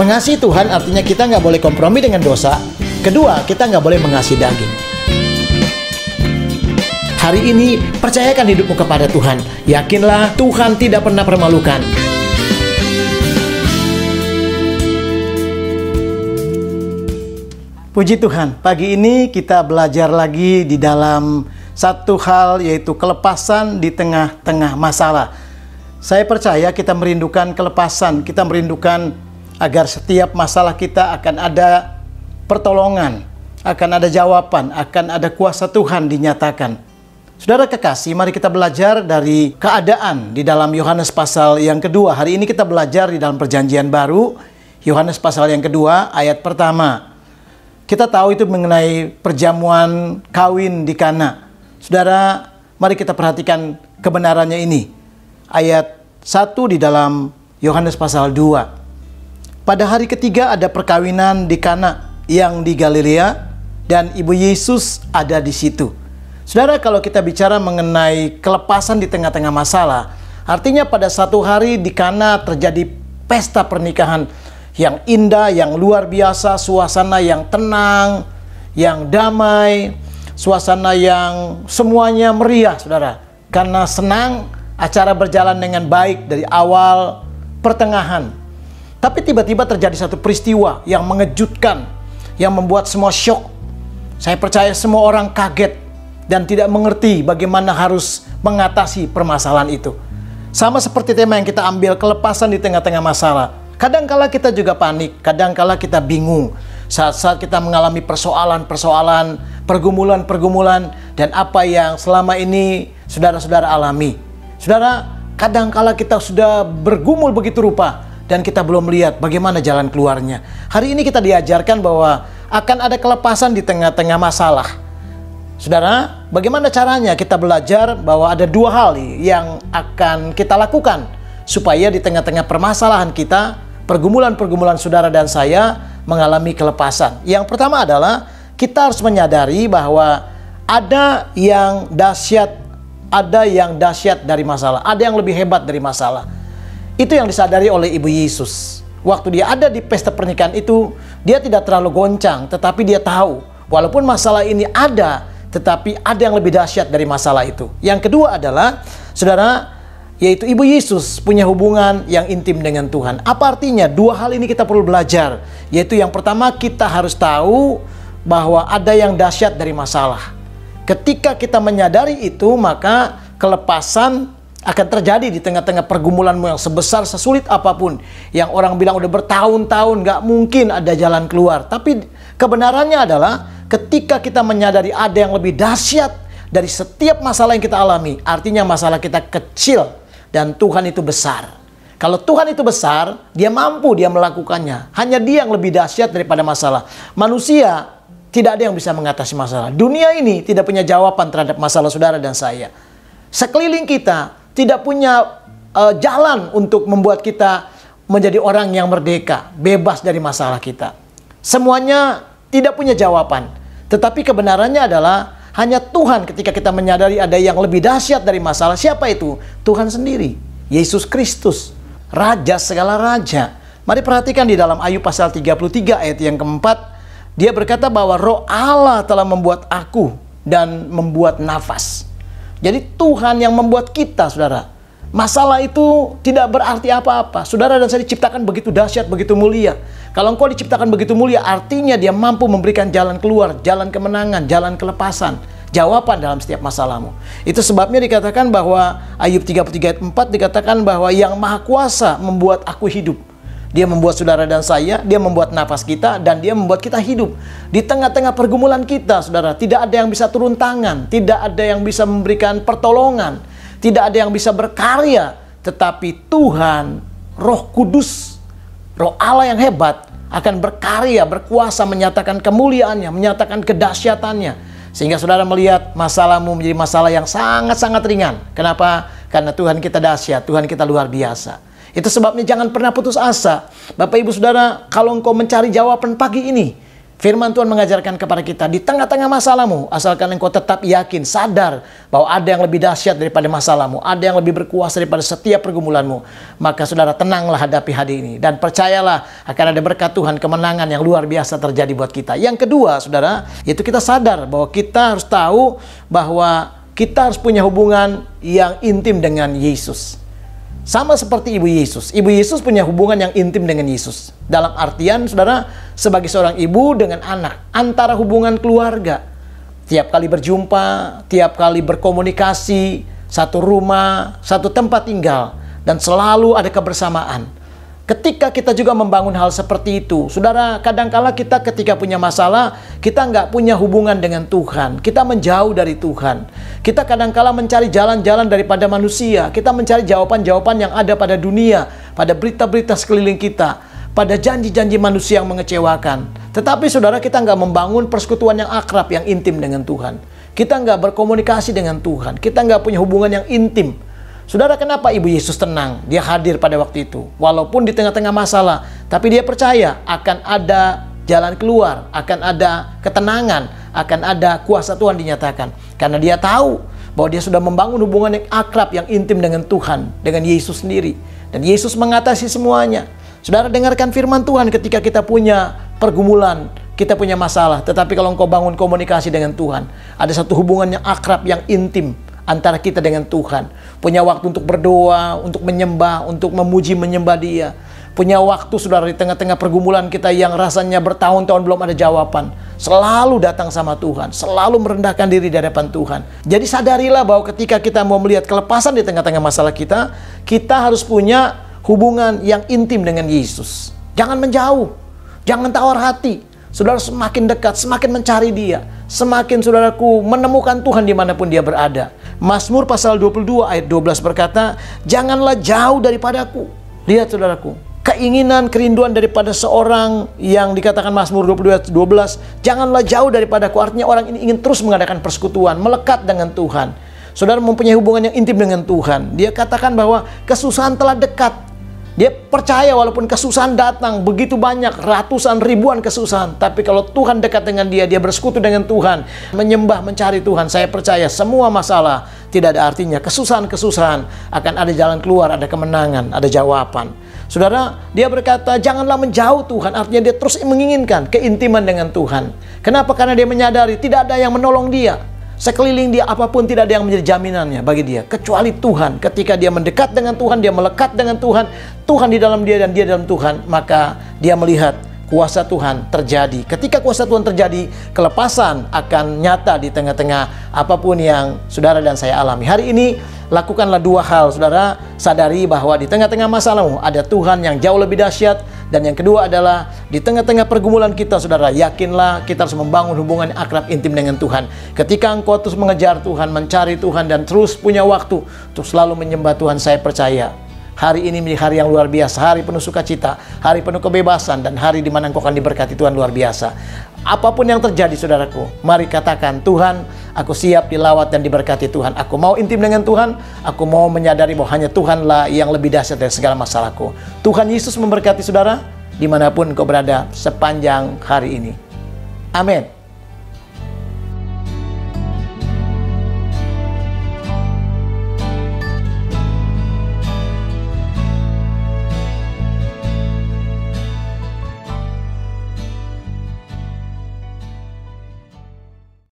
Mengasihi Tuhan artinya kita nggak boleh kompromi dengan dosa. Kedua, kita nggak boleh mengasihi daging. Hari ini, percayakan hidupmu kepada Tuhan. Yakinlah Tuhan tidak pernah permalukan. Puji Tuhan, pagi ini kita belajar lagi di dalam satu hal, yaitu kelepasan di tengah-tengah masalah. Saya percaya kita merindukan kelepasan, kita merindukan agar setiap masalah kita akan ada pertolongan, akan ada jawaban, akan ada kuasa Tuhan dinyatakan. Saudara kekasih, mari kita belajar dari keadaan di dalam Yohanes pasal yang kedua. Hari ini kita belajar di dalam Perjanjian Baru, Yohanes pasal yang kedua, ayat pertama. Kita tahu itu mengenai perjamuan kawin di Kana. Saudara, mari kita perhatikan kebenarannya ini. Ayat 1 di dalam Yohanes pasal 2. Pada hari ketiga ada perkawinan di Kana yang di Galilea, dan Ibu Yesus ada di situ. Saudara, kalau kita bicara mengenai kelepasan di tengah-tengah masalah, artinya pada satu hari di Kana terjadi pesta pernikahan yang indah, yang luar biasa, suasana yang tenang, yang damai, suasana yang semuanya meriah, saudara. Karena senang, acara berjalan dengan baik dari awal, pertengahan. Tapi tiba-tiba terjadi satu peristiwa yang mengejutkan, yang membuat semua syok. Saya percaya semua orang kaget dan tidak mengerti bagaimana harus mengatasi permasalahan itu. Sama seperti tema yang kita ambil, kelepasan di tengah-tengah masalah. Kadangkala kita juga panik, kadangkala kita bingung saat-saat kita mengalami persoalan-persoalan, pergumulan-pergumulan, dan apa yang selama ini saudara-saudara alami. Saudara, kadangkala kita sudah bergumul begitu rupa dan kita belum melihat bagaimana jalan keluarnya. Hari ini kita diajarkan bahwa akan ada kelepasan di tengah-tengah masalah. Saudara, bagaimana caranya kita belajar bahwa ada dua hal yang akan kita lakukan supaya di tengah-tengah permasalahan kita, pergumulan-pergumulan saudara dan saya mengalami kelepasan. Yang pertama adalah kita harus menyadari bahwa ada yang dahsyat dari masalah, ada yang lebih hebat dari masalah. Itu yang disadari oleh Ibu Yesus. Waktu dia ada di pesta pernikahan itu, dia tidak terlalu goncang, tetapi dia tahu walaupun masalah ini ada, tetapi ada yang lebih dahsyat dari masalah itu. Yang kedua adalah, saudara, yaitu Ibu Yesus punya hubungan yang intim dengan Tuhan. Apa artinya? Dua hal ini kita perlu belajar. Yaitu yang pertama, kita harus tahu bahwa ada yang dahsyat dari masalah. Ketika kita menyadari itu, maka kelepasan akan terjadi di tengah-tengah pergumulanmu yang sebesar, sesulit apapun. Yang orang bilang udah bertahun-tahun gak mungkin ada jalan keluar. Tapi kebenarannya adalah ketika kita menyadari ada yang lebih dahsyat dari setiap masalah yang kita alami, artinya masalah kita kecil dan Tuhan itu besar. Kalau Tuhan itu besar, dia mampu, dia melakukannya. Hanya dia yang lebih dahsyat daripada masalah. Manusia tidak ada yang bisa mengatasi masalah. Dunia ini tidak punya jawaban terhadap masalah saudara dan saya. Sekeliling kita tidak punya jalan untuk membuat kita menjadi orang yang merdeka, bebas dari masalah kita. Semuanya tidak punya jawaban. Tetapi kebenarannya adalah hanya Tuhan, ketika kita menyadari ada yang lebih dahsyat dari masalah. Siapa itu? Tuhan sendiri. Yesus Kristus. Raja segala raja. Mari perhatikan di dalam Ayub pasal 33 ayat yang keempat. Dia berkata bahwa Roh Allah telah membuat aku dan membuat nafas. Jadi Tuhan yang membuat kita, saudara. Masalah itu tidak berarti apa-apa. Saudara dan saya diciptakan begitu dahsyat, begitu mulia. Kalau engkau diciptakan begitu mulia, artinya dia mampu memberikan jalan keluar, jalan kemenangan, jalan kelepasan, jawaban dalam setiap masalahmu. Itu sebabnya dikatakan bahwa Ayub 33 ayat 4 dikatakan bahwa yang Maha Kuasa membuat aku hidup. Dia membuat saudara dan saya, dia membuat nafas kita, dan dia membuat kita hidup. Di tengah-tengah pergumulan kita, saudara, tidak ada yang bisa turun tangan, tidak ada yang bisa memberikan pertolongan, tidak ada yang bisa berkarya, tetapi Tuhan, Roh Kudus, Roh Allah yang hebat, akan berkarya, berkuasa, menyatakan kemuliaannya, menyatakan kedahsyatannya. Sehingga saudara melihat masalahmu menjadi masalah yang sangat-sangat ringan. Kenapa? Karena Tuhan kita dahsyat, Tuhan kita luar biasa. Itu sebabnya jangan pernah putus asa. Bapak Ibu Saudara, kalau engkau mencari jawaban pagi ini, Firman Tuhan mengajarkan kepada kita, di tengah-tengah masalahmu, asalkan engkau tetap yakin, sadar bahwa ada yang lebih dahsyat daripada masalahmu, ada yang lebih berkuasa daripada setiap pergumulanmu, maka saudara tenanglah hadapi hari ini. Dan percayalah akan ada berkat Tuhan, kemenangan yang luar biasa terjadi buat kita. Yang kedua, saudara, yaitu kita sadar bahwa kita harus tahu bahwa kita harus punya hubungan yang intim dengan Yesus. Sama seperti Ibu Yesus. Ibu Yesus punya hubungan yang intim dengan Yesus. Dalam artian, saudara, sebagai seorang ibu dengan anak, antara hubungan keluarga. Tiap kali berjumpa, tiap kali berkomunikasi, satu rumah, satu tempat tinggal, dan selalu ada kebersamaan. Ketika kita juga membangun hal seperti itu, saudara, kadangkala kita ketika punya masalah, kita nggak punya hubungan dengan Tuhan. Kita menjauh dari Tuhan. Kita kadangkala mencari jalan-jalan daripada manusia. Kita mencari jawaban-jawaban yang ada pada dunia, pada berita-berita sekeliling kita, pada janji-janji manusia yang mengecewakan. Tetapi saudara, kita nggak membangun persekutuan yang akrab, yang intim dengan Tuhan. Kita nggak berkomunikasi dengan Tuhan. Kita nggak punya hubungan yang intim. Saudara, kenapa Ibu Yesus tenang? Dia hadir pada waktu itu. Walaupun di tengah-tengah masalah, tapi dia percaya akan ada jalan keluar, akan ada ketenangan, akan ada kuasa Tuhan dinyatakan. Karena dia tahu bahwa dia sudah membangun hubungan yang akrab, yang intim dengan Tuhan, dengan Yesus sendiri. Dan Yesus mengatasi semuanya. Saudara, dengarkan firman Tuhan ketika kita punya pergumulan, kita punya masalah. Tetapi kalau engkau bangun komunikasi dengan Tuhan, ada satu hubungan yang akrab, yang intim antara kita dengan Tuhan. Punya waktu untuk berdoa, untuk menyembah, untuk memuji menyembah Dia. Punya waktu, saudara, di tengah-tengah pergumulan kita yang rasanya bertahun-tahun belum ada jawaban, selalu datang sama Tuhan, selalu merendahkan diri di hadapan Tuhan. Jadi sadarilah bahwa ketika kita mau melihat kelepasan di tengah-tengah masalah kita, kita harus punya hubungan yang intim dengan Yesus. Jangan menjauh, jangan tawar hati. Saudara, semakin dekat, semakin mencari Dia, semakin, saudaraku, menemukan Tuhan dimanapun Dia berada. Mazmur pasal 22 ayat 12 berkata, janganlah jauh daripadaku. Lihat, saudaraku, keinginan, kerinduan daripada seorang yang dikatakan Mazmur 22 ayat 12, janganlah jauh daripadaku. Artinya orang ini ingin terus mengadakan persekutuan, melekat dengan Tuhan. Saudara mempunyai hubungan yang intim dengan Tuhan. Dia katakan bahwa kesusahan telah dekat. Dia percaya walaupun kesusahan datang begitu banyak, ratusan ribuan kesusahan, tapi kalau Tuhan dekat dengan dia, dia bersekutu dengan Tuhan, menyembah, mencari Tuhan, saya percaya semua masalah tidak ada artinya. Kesusahan-kesusahan akan ada jalan keluar, ada kemenangan, ada jawaban. Saudara, dia berkata, janganlah menjauh Tuhan, artinya dia terus menginginkan keintiman dengan Tuhan. Kenapa? Karena dia menyadari tidak ada yang menolong dia. Sekeliling dia apapun tidak ada yang menjadi jaminannya bagi dia, kecuali Tuhan. Ketika dia mendekat dengan Tuhan, dia melekat dengan Tuhan, Tuhan di dalam dia dan dia dalam Tuhan, maka dia melihat kuasa Tuhan terjadi. Ketika kuasa Tuhan terjadi, kelepasan akan nyata di tengah-tengah apapun yang saudara dan saya alami. Hari ini, lakukanlah dua hal, saudara. Sadari bahwa di tengah-tengah masalahmu ada Tuhan yang jauh lebih dahsyat. Dan yang kedua adalah di tengah-tengah pergumulan kita, saudara, yakinlah kita harus membangun hubungan yang akrab intim dengan Tuhan. Ketika engkau terus mengejar Tuhan, mencari Tuhan, dan terus punya waktu untuk selalu menyembah Tuhan, saya percaya hari ini menjadi hari yang luar biasa, hari penuh sukacita, hari penuh kebebasan, dan hari di mana engkau akan diberkati Tuhan luar biasa. Apapun yang terjadi, saudaraku, mari katakan, Tuhan, aku siap dilawat dan diberkati Tuhan. Aku mau intim dengan Tuhan. Aku mau menyadari bahwa hanya Tuhanlah yang lebih dahsyat dari segala masalahku. Tuhan Yesus memberkati saudara dimanapun kau berada sepanjang hari ini. Amin.